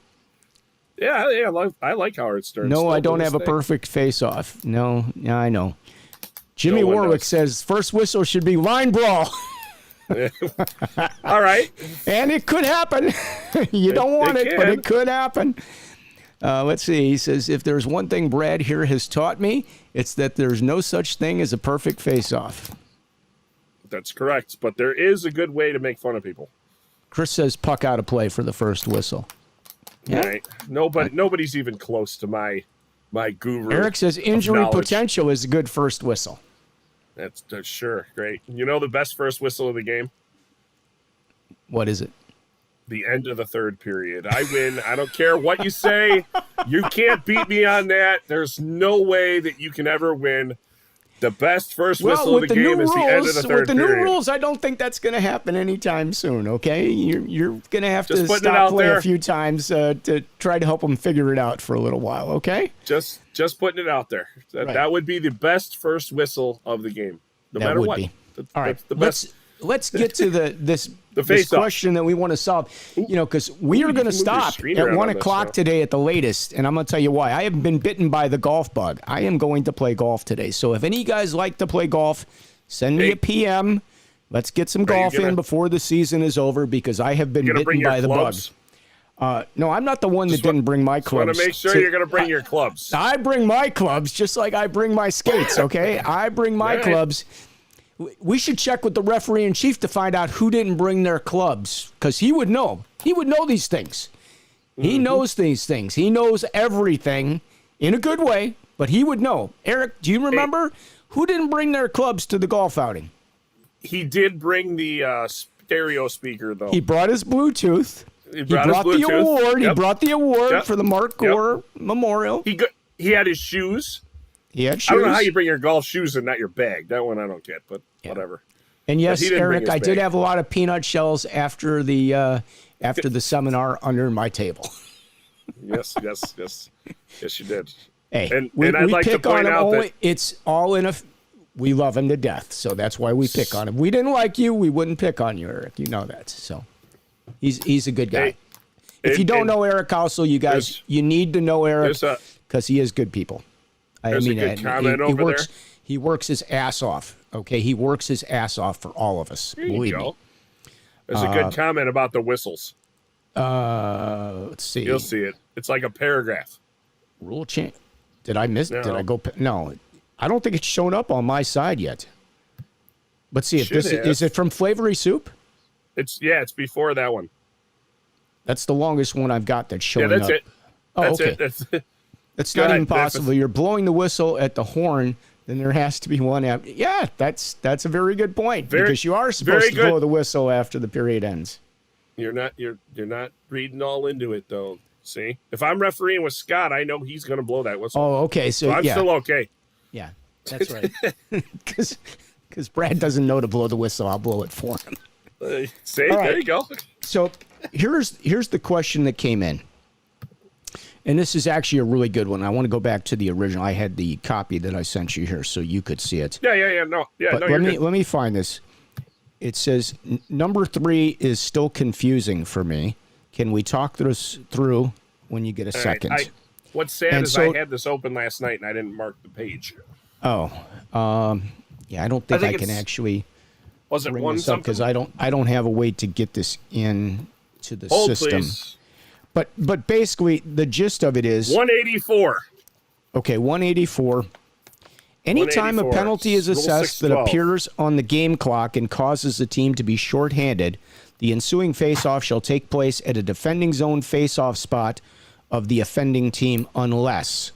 Yeah, I like Howard Stern. No, I don't have a perfect face-off. No, I know. Jimmy Warwick says first whistle should be line brawl. All right. And it could happen. You don't want it, but it could happen. Let's see. He says, if there's one thing Brad here has taught me, it's that there's no such thing as a perfect face-off. That's correct. But there is a good way to make fun of people. Chris says puck out of play for the first whistle. Yeah. Right. Nobody's even close to my guru. Eric says injury potential is a good first whistle. That's sure. Great. You know the best first whistle of the game? What is it? The end of the third period. I win. I don't care what you say. You can't beat me on that. There's no way that you can ever win. The best first whistle of the game is the end of the third period. With the new rules, I don't think that's going to happen anytime soon, okay? You're going to have to stop play a few times to try to help them figure it out for a little while, okay? Just putting it out there. That would be the best first whistle of the game, no matter what. All right, let's get to this question that we want to solve. You know, because we are going to stop at 1 o'clock today at the latest, and I'm going to tell you why. I have been bitten by the golf bug. I am going to play golf today. So if any guys like to play golf, send me a PM. Let's get some golf in before the season is over because I have been bitten by the bug. No, I'm not the one that didn't bring my clubs. I want to make sure you're going to bring your clubs. I bring my clubs just like I bring my skates, okay? I bring my clubs. We should check with the referee in chief to find out who didn't bring their clubs because he would know. He would know these things. He knows these things. He knows everything in a good way, but he would know. Eric, do you remember who didn't bring their clubs to the golf outing? He did bring the stereo speaker, though. He brought his Bluetooth. He brought the award. He brought the award for the Mark Gore Memorial. He had his shoes. He had shoes. I don't know how you bring your golf shoes and not your bag. That one I don't get, but whatever. And yes, Eric, I did have a lot of peanut shells after the seminar under my table. Yes, you did. Hey, and I'd like pick to point on him out only. that It's all in a. We love him to death, so that's why we pick on him. We didn't like you, we wouldn't pick on you, Eric. You know that. So he's a good guy. If you don't know Eric Housel, you guys, you need to know Eric because he is good people. There's a good comment over there. He works his ass off. Okay, he works his ass off for all of us. Believe me. There's a good comment about the whistles. Let's see. You'll see it. It's like a paragraph. Rule change. Did I miss? No. Did I go? No, I don't think it's shown up on my side yet. Let's see if this is it from Flavory Soup. It's before that one. That's the longest one I've got that's showing up. Yeah, that's it. Oh, that's okay. it. That's it. That's not even possible. You're blowing the whistle at the horn, then there has to be one after. Yeah, that's a very good point because you are supposed to blow the whistle after the period ends. You're not reading all into it though. See, if I'm refereeing with Scott, I know he's going to blow that whistle. Oh, okay. So I'm yeah. still okay. Yeah, that's right. Because Brad doesn't know to blow the whistle. I'll blow it for him. See, right. There you go. So here's the question that came in. And this is actually a really good one. I want to go back to the original. I had the copy that I sent you here so you could see it. Yeah. But let me find this. It says number 3 is still confusing for me. Can we talk this through when you get a second? What's sad is I had this open last night and I didn't mark the page. Oh, yeah. I don't think I can actually. Was it bring one this up because I don't have a way to get this in to the system. Please. But basically the gist of it is 184. Okay, 184. Anytime a 184. penalty is Rule assessed that 612. appears on the game clock and causes the team to be shorthanded, the ensuing face-off shall take place at a defending zone face-off spot of the offending team unless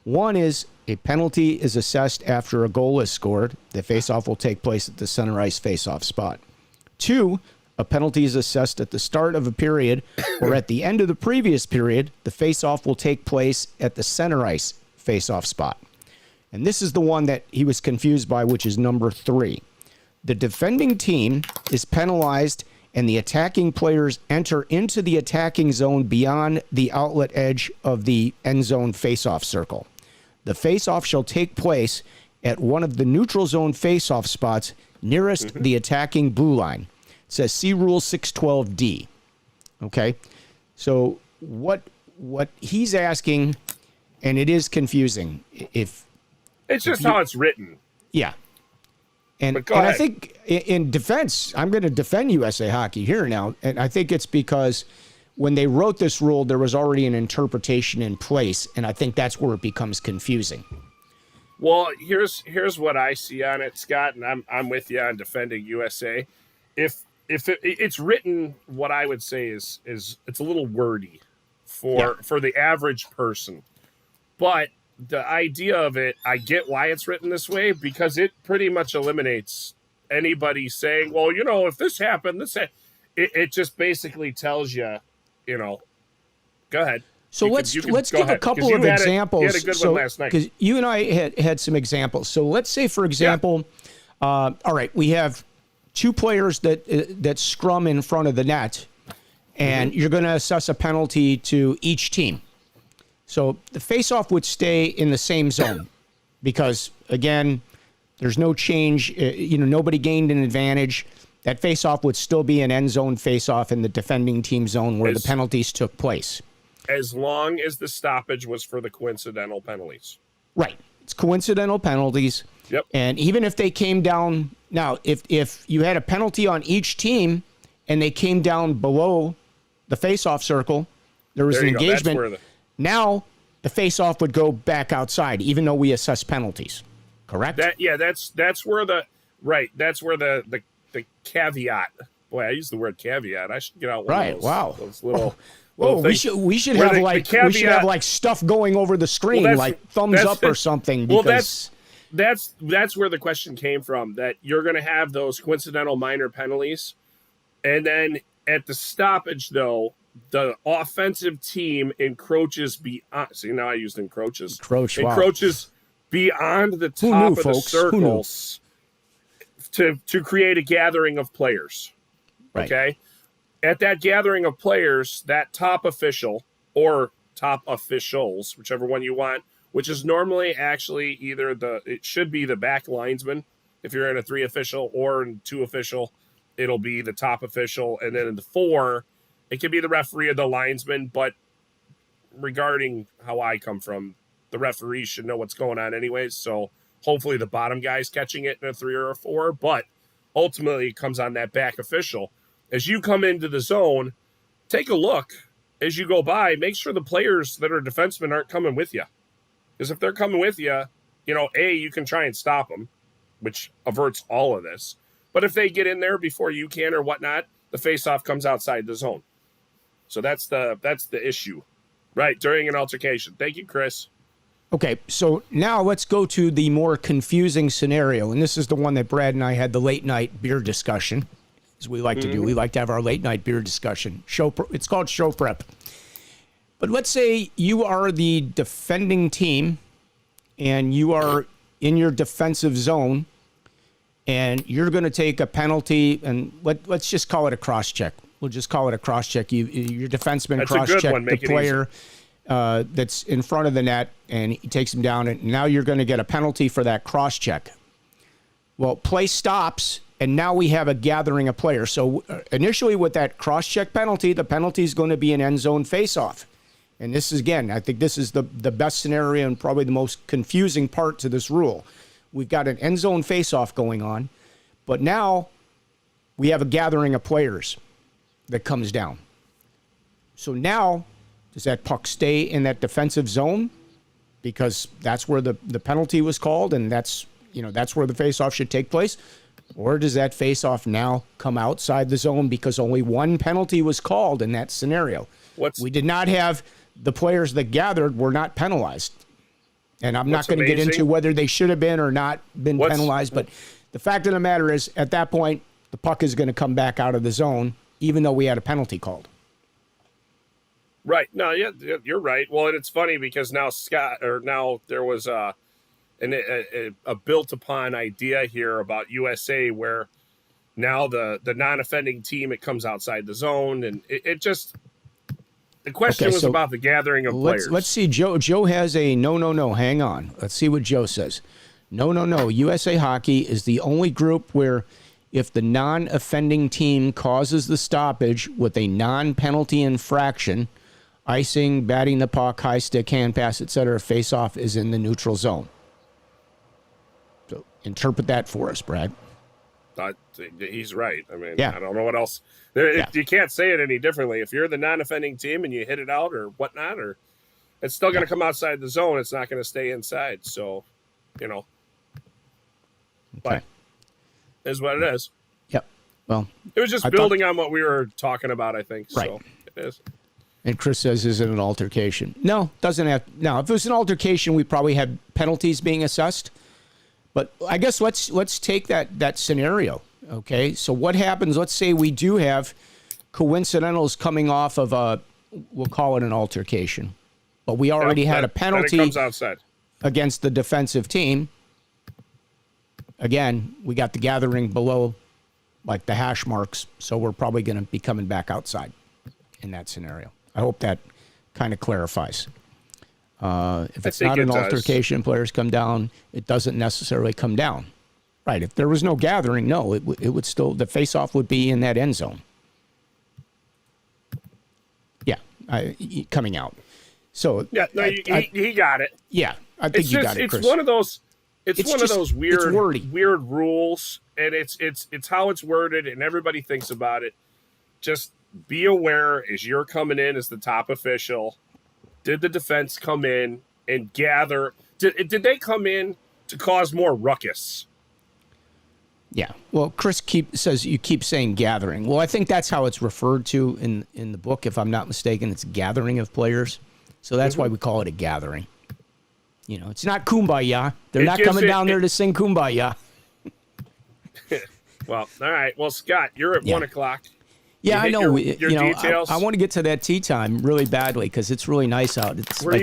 one is a penalty is assessed after a goal is scored. The face-off will take place at the center ice face-off spot. 2, a penalty is assessed at the start of a period or at the end of the previous period. The face-off will take place at the center ice face-off spot. And this is the one that he was confused by, which is number 3. The defending team is penalized and the attacking players enter into the attacking zone beyond the outlet edge of the end zone face-off circle. The face-off shall take place at one of the neutral zone face-off spots nearest the attacking blue line. It says see Rule 612D. Okay? So what he's asking, and it is confusing, if It's just how it's written. yeah. And Go I ahead. think in defense, I'm going to defend USA Hockey here now. And I think it's because when they wrote this rule, there was already an interpretation in place. And I think that's where it becomes confusing. Well, here's what I see on it, Scott, and I'm with you on defending USA. If it's written, what I would say is it's a little wordy for the average person, but the idea of it, I get why it's written this way because it pretty much eliminates anybody saying, well, if this happened, it just basically tells you, go ahead. So let's give a couple of examples. You had a good one last night. Because you and I had some examples. So let's say, for example, all right, we have 2 players that scrum in front of the net, and you're going to assess a penalty to each team. So the faceoff would stay in the same zone because, again, there's no change. Nobody gained an advantage. That faceoff would still be an end zone faceoff in the defending team zone where the penalties took place. As long as the stoppage was for the coincidental penalties. Right. It's coincidental penalties. Yep. And even if they came down, now, if you had a penalty on each team and they came down below the faceoff circle, there was an engagement. Now the face-off would go back outside, even though we assess penalties. Correct? That's where the caveat. Boy, I use the word caveat. I should get out one of those. Wow. Those little. Whoa, we should have like stuff going over the screen, like thumbs up or something. Because that's where the question came from. That you're going to have those coincidental minor penalties, and then at the stoppage, though. The offensive team encroaches beyond. See, now I used encroaches. Encroaches beyond the top of the circles to create a gathering of players. Right. Okay? At that gathering of players, that top official or top officials, whichever one you want, which is normally actually either it should be the back linesman if you're in a 3 official, or in 2 official, it'll be the top official, and then in the 4, it could be the referee or the linesman, but regarding how I come from, the referee should know what's going on anyways, so hopefully the bottom guy's catching it in a 3 or a 4, but ultimately it comes on that back official. As you come into the zone, take a look. As you go by, make sure the players that are defensemen aren't coming with you. Because if they're coming with you, you can try and stop them, which averts all of this. But if they get in there before you can or whatnot, the face-off comes outside the zone. So that's the issue, right, during an altercation. Thank you, Chris. Okay, so now let's go to the more confusing scenario, and this is the one that Brad and I had the late night beer discussion. as we like to do. We like to have our late night beer discussion. It's called show prep. But let's say you are the defending team and you are in your defensive zone and you're going to take a penalty, and let's just call it a cross check. We'll just call it a cross check. Your defenseman cross check the player that's in front of the net, and he takes him down, and now you're going to get a penalty for that cross check. Well, play stops, and now we have a gathering of players. So initially with that cross check penalty, the penalty is going to be an end zone faceoff. And this is, again, I think this is the best scenario and probably the most confusing part to this rule. We've got an end zone faceoff going on, but now we have a gathering of players that comes down. So now, does that puck stay in that defensive zone? Because that's where the penalty was called, and that's where the faceoff should take place. Or does that faceoff now come outside the zone because only one penalty was called in that scenario? We did not have the players that gathered were not penalized. And I'm not going to get into whether they should have been or not been penalized, but the fact of the matter is, at that point, the puck is going to come back out of the zone, even though we had a penalty called. Right. No, yeah, you're right. Well, and it's funny because now there was a built upon idea here about USA where now the non-offending team, it comes outside the zone, and it just, the question was about the gathering of players. Let's see. Joe has a no. Hang on. Let's see what Joe says. No. USA Hockey is the only group where if the non-offending team causes the stoppage with a non-penalty infraction, icing, batting the puck, high stick, hand pass, etc., face-off is in the neutral zone. So interpret that for us, Brad. He's right. I mean, yeah. I don't know what else. You can't say it any differently. If you're the non-offending team and you hit it out or whatnot, or it's still going to come outside the zone. It's not going to stay inside. So, but is what it is. Yep. Well, it was just building on what we were talking about, I think. Right. So it is. And Chris says, is it an altercation? No, doesn't have. No, if it was an altercation, we probably had penalties being assessed. But I guess let's take that scenario. Okay, so what happens? Let's say we do have coincidentals coming off of we'll call it an altercation, but we already had a penalty comes outside against the defensive team. Again, we got the gathering below, like the hash marks, so we're probably going to be coming back outside in that scenario. I hope that kind of clarifies. If it's not an altercation, players come down, it doesn't necessarily come down. Right. If there was no gathering, no, it would still, the face-off would be in that end zone. Yeah, coming out. So yeah, no, he got it. Yeah, I think you got it, Chris. It's one of those. It's one of those weird rules, and it's how it's worded, and everybody thinks about it. Just be aware as you're coming in as the top official. Did the defense come in and gather? Did they come in to cause more ruckus? Yeah. Well, Chris says you keep saying gathering. Well, I think that's how it's referred to in the book. If I'm not mistaken, it's gathering of players. So that's why we call it a gathering. It's not kumbaya. They're not coming down there to sing kumbaya. Well, all right. Well, Scott, you're at 1 o'clock. Yeah, I know. Your details. I want to get to that tea time really badly because it's really nice out. It's where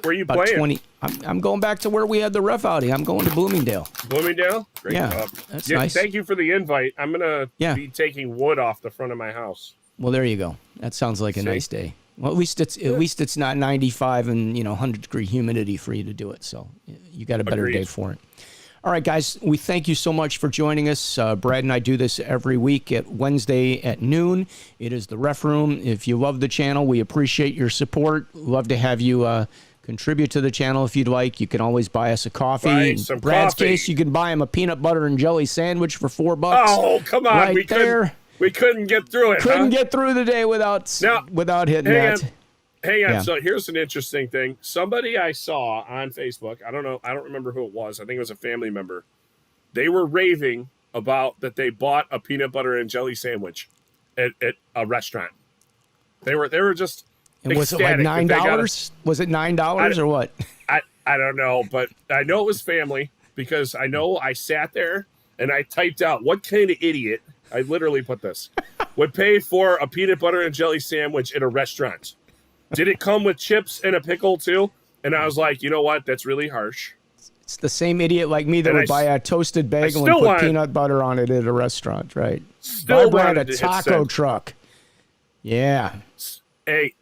are you playing? 20. I'm going back to where we had the ref outing. I'm going to Bloomingdale. Bloomingdale? Great. Yeah, that's nice. Thank you for the invite. I'm going to be taking wood off the front of my house. Well, there you go. That sounds like a nice day. Well, at least it's not 95 and 100-degree humidity for you to do it. So you got a better day for it. All right, guys, we thank you so much for joining us. Brad and I do this every week at Wednesday at noon. It is the Ref Room. If you love the channel, we appreciate your support. Love to have you contribute to the channel if you'd like. You can always buy us a coffee. In Brad's case, you can buy him a peanut butter and jelly sandwich for $4. Oh, come on. We couldn't get through it. Couldn't get through the day without hitting that. Hang on. Yeah. So here's an interesting thing. Somebody I saw on Facebook, I don't know, I don't remember who it was. I think it was a family member. They were raving about that they bought a peanut butter and jelly sandwich at a restaurant. They were just and was it like $9? Was it $9 or what? I don't know, but I know it was family because I know I sat there and I typed out what kind of idiot I literally put this. Would pay for a peanut butter and jelly sandwich at a restaurant. Did it come with chips and a pickle too? And I was like, you know what? That's really harsh. It's the same idiot like me that And would buy a toasted bagel and still put wanted- peanut butter on it at a restaurant, right? Still Buy Brad wanted a to hit taco send. truck. Yeah. Hey.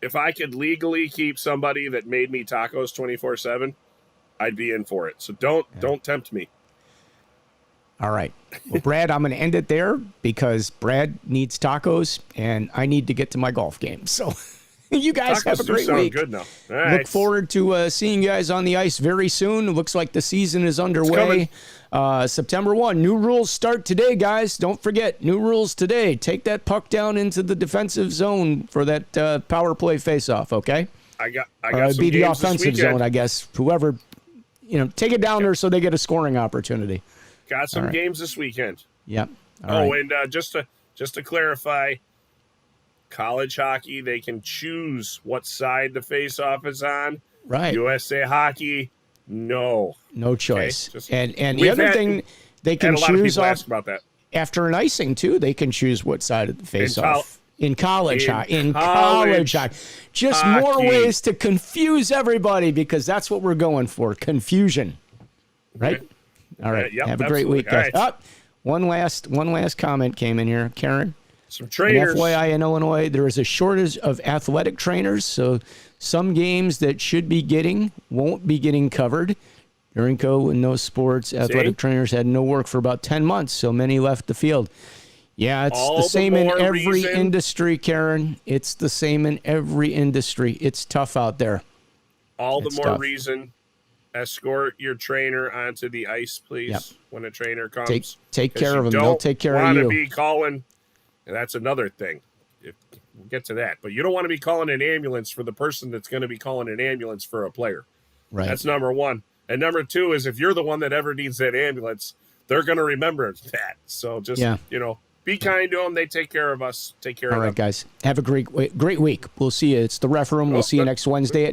If I could legally keep somebody that made me tacos 24/7, I'd be in for it. So don't tempt me. All right. Well, Brad, I'm going to end it there because Brad needs tacos and I need to get to my golf game. So you guys Tacos have a do great sound week. good now. All right. Look forward to seeing you guys on the ice very soon. It looks like the season is underway. coming. September 1. New rules start today, guys. Don't forget, new rules today. Take that puck down into the defensive zone for that power play faceoff, okay? I got It'd some be the games this offensive weekend. zone, I guess. Whoever, take it down there so they get a scoring opportunity. Got some All right. games this weekend. Yep. All right. And just to clarify, college hockey, they can choose what side the face-off is on. Right. USA hockey, no. No choice. just- and the We've other had- thing, they can And a lot of choose people off ask about that. after an icing too. They can choose what side of the face col- off. In college in hockey. In college college hockey. Just more hockey. ways to confuse everybody because that's what we're going for. Confusion. Right? All right. Yep, Have a great absolutely. week, guys. All right. One last comment came in here. Karen. Some In trainers. FYI in Illinois, there is a shortage of athletic trainers, so some games that should be getting won't be getting covered. During COVID, in those sports, athletic trainers had no work for about 10 months, so many left the field. Yeah, it's All the the same in more every reason- industry, Karen. It's the same in every industry. It's tough out there. All the It's more tough. reason, escort your trainer onto the ice, please, Yep. when a trainer comes. Take 'Cause care you of them. They'll don't take care of wanna you. be calling, and that's another thing. We'll get to that. But you don't want to be calling an ambulance for the person that's going to be calling an ambulance for a player. Right. That's number one. And number two is if you're the one that ever needs that ambulance, they're going to remember that. So just, be kind to them. They take care of us. Take care All of right, them. guys. Have a great week. We'll see you. It's the Ref Room. We'll see you next Wednesday at